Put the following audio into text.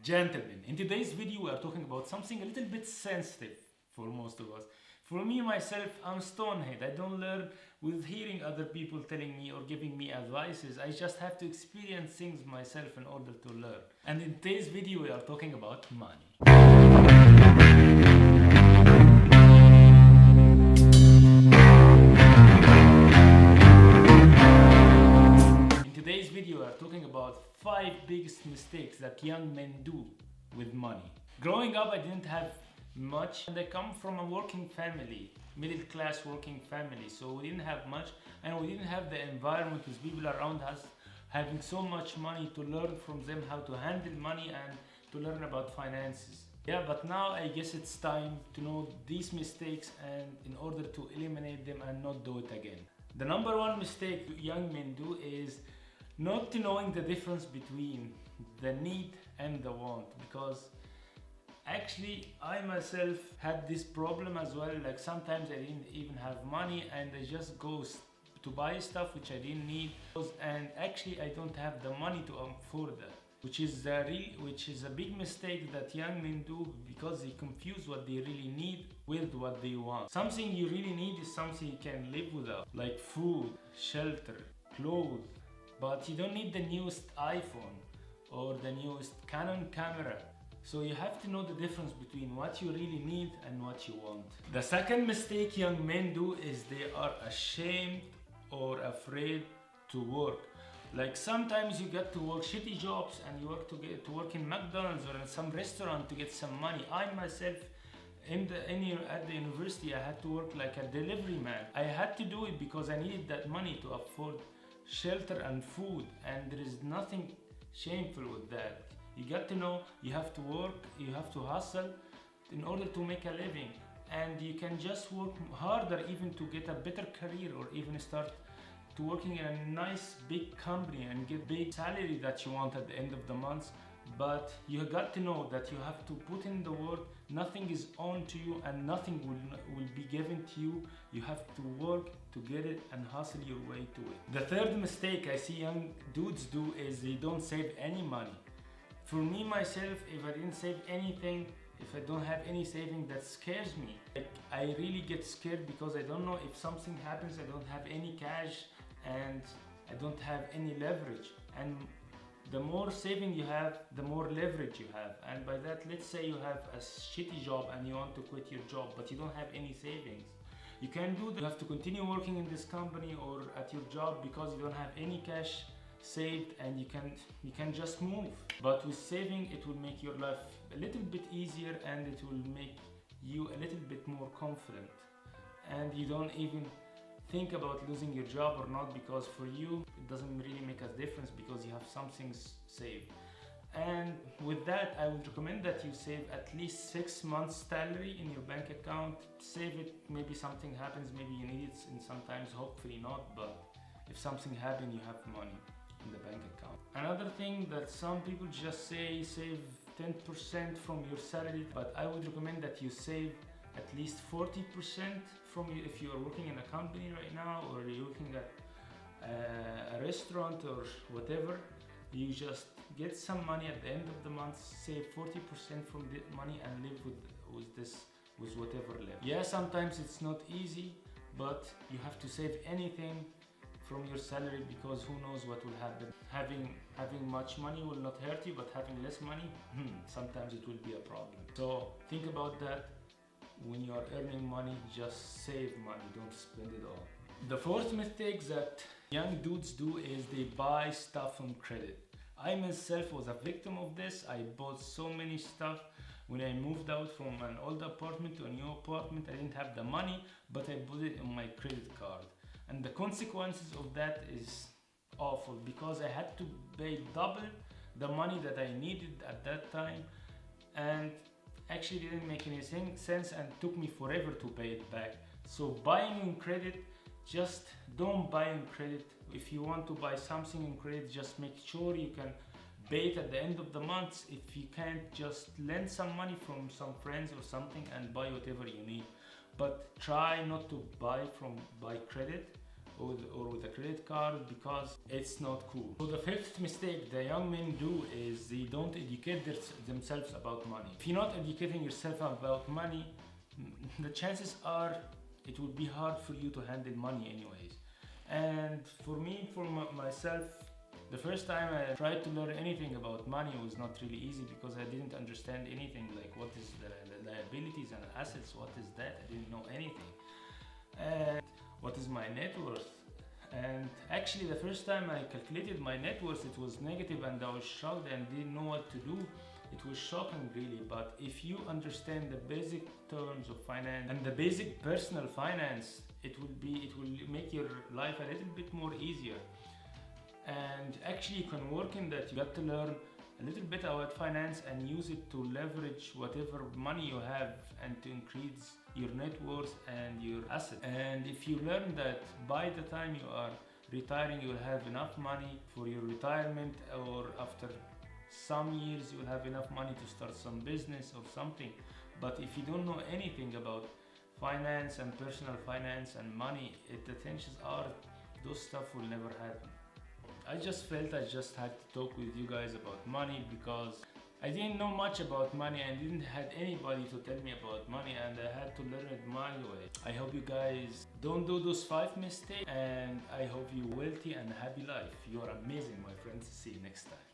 Gentlemen, in today's video we are talking about something a little bit sensitive for most of us. For me, myself, I'm stonehead. I don't learn with hearing other people telling me or giving me advices. I just have to experience things myself in order to learn. And in today's video we are talking about money. In today's video we are talking about 5 biggest mistakes that young men do with money. Growing up, I didn't have much, and I come from a working family, middle class working family, so we didn't have much, and we didn't have the environment with people around us having so much money to learn from them how to handle money and to learn about finances. Yeah, but now I guess it's time to know these mistakes and in order to eliminate them and not do it again. The number one mistake young men do is not knowing the difference between the need and the want, because actually I myself had this problem as well. Like sometimes I didn't even have money and I just go to buy stuff which I didn't need, and actually I don't have the money to afford that, which is a big mistake that young men do, because they confuse what they really need with what they want. Something you really need is something you can live without, like food, shelter, clothes, but you don't need the newest iPhone or the newest Canon camera. So you have to know the difference between what you really need and what you want. The second mistake young men do is they are ashamed or afraid to work. Like sometimes you get to work shitty jobs and you work in McDonald's or in some restaurant to get some money. I myself at the university I had to work like a delivery man. I had to do it because I needed that money to afford shelter and food, and there is nothing shameful with that. You got to know you have to work, you have to hustle in order to make a living, and you can just work harder even to get a better career or even start to working in a nice big company and get big salary that you want at the end of the month. But you got to know that you have to put in the work. Nothing is on to you and nothing will be given to you. You have to work to get it and hustle your way to it. The third mistake I see young dudes do is they don't save any money. For me myself, if I didn't save anything, if I don't have any saving, that scares me. Like, I really get scared because I don't know if something happens, I don't have any cash and I don't have any leverage. And the more saving you have, the more leverage you have. And by that, let's say you have a shitty job and you want to quit your job, but you don't have any savings. You can do that. You have to continue working in this company or at your job because you don't have any cash saved, and you can just move. But with saving, it will make your life a little bit easier and it will make you a little bit more confident. And you don't even think about losing your job or not, because for you it doesn't really make a difference because you have something saved. And with that, I would recommend that you save at least 6 months salary in your bank account. Save it, maybe something happens, maybe you need it, and sometimes hopefully not, but if something happens, you have money in the bank account. Another thing that some people just say, save 10% from your salary, but I would recommend that you save at least 40% from you if you are working in a company right now, or you're working at a restaurant or whatever. You just get some money at the end of the month, save 40% from the money and live with whatever left. Yeah, sometimes it's not easy, but you have to save anything from your salary, because who knows what will happen. Having much money will not hurt you, but having less money, sometimes it will be a problem. So think about that. When you are earning money, just save money, don't spend it all. The fourth mistake that young dudes do is they buy stuff on credit. I myself was a victim of this. I bought so many stuff. When I moved out from an old apartment to a new apartment, I didn't have the money, but I put it on my credit card. And the consequences of that is awful, because I had to pay double the money that I needed at that time, and actually didn't make any sense and took me forever to pay it back. So buying on credit, just don't buy on credit. If you want to buy something on credit, just make sure you can pay it at the end of the month. If you can't, just lend some money from some friends or something and buy whatever you need. But try not to buy credit or with a credit card because it's not cool. So the fifth mistake the young men do is they don't educate themselves about money. If you're not educating yourself about money, the chances are it will be hard for you to handle money anyways. And for me, for myself, the first time I tried to learn anything about money was not really easy because I didn't understand anything, like what is the liabilities and assets, what is that? I didn't know anything. And what is my net worth? And actually the first time I calculated my net worth, it was negative and I was shocked and didn't know what to do. It was shocking really, but if you understand the basic terms of finance and the basic personal finance, it will make your life a little bit more easier. And actually you can work in that. You got to learn a little bit about finance and use it to leverage whatever money you have and to increase your net worth and your assets. And if you learn that by the time you are retiring, you will have enough money for your retirement, or after some years you will have enough money to start some business or something. But if you don't know anything about finance and personal finance and money, the chances are those stuff will never happen. I just felt I just had to talk with you guys about money because I didn't know much about money and didn't have anybody to tell me about money, and I had to learn it my way. I hope you guys don't do those 5 mistakes, and I hope you wealthy and happy life. You are amazing, my friends. See you next time.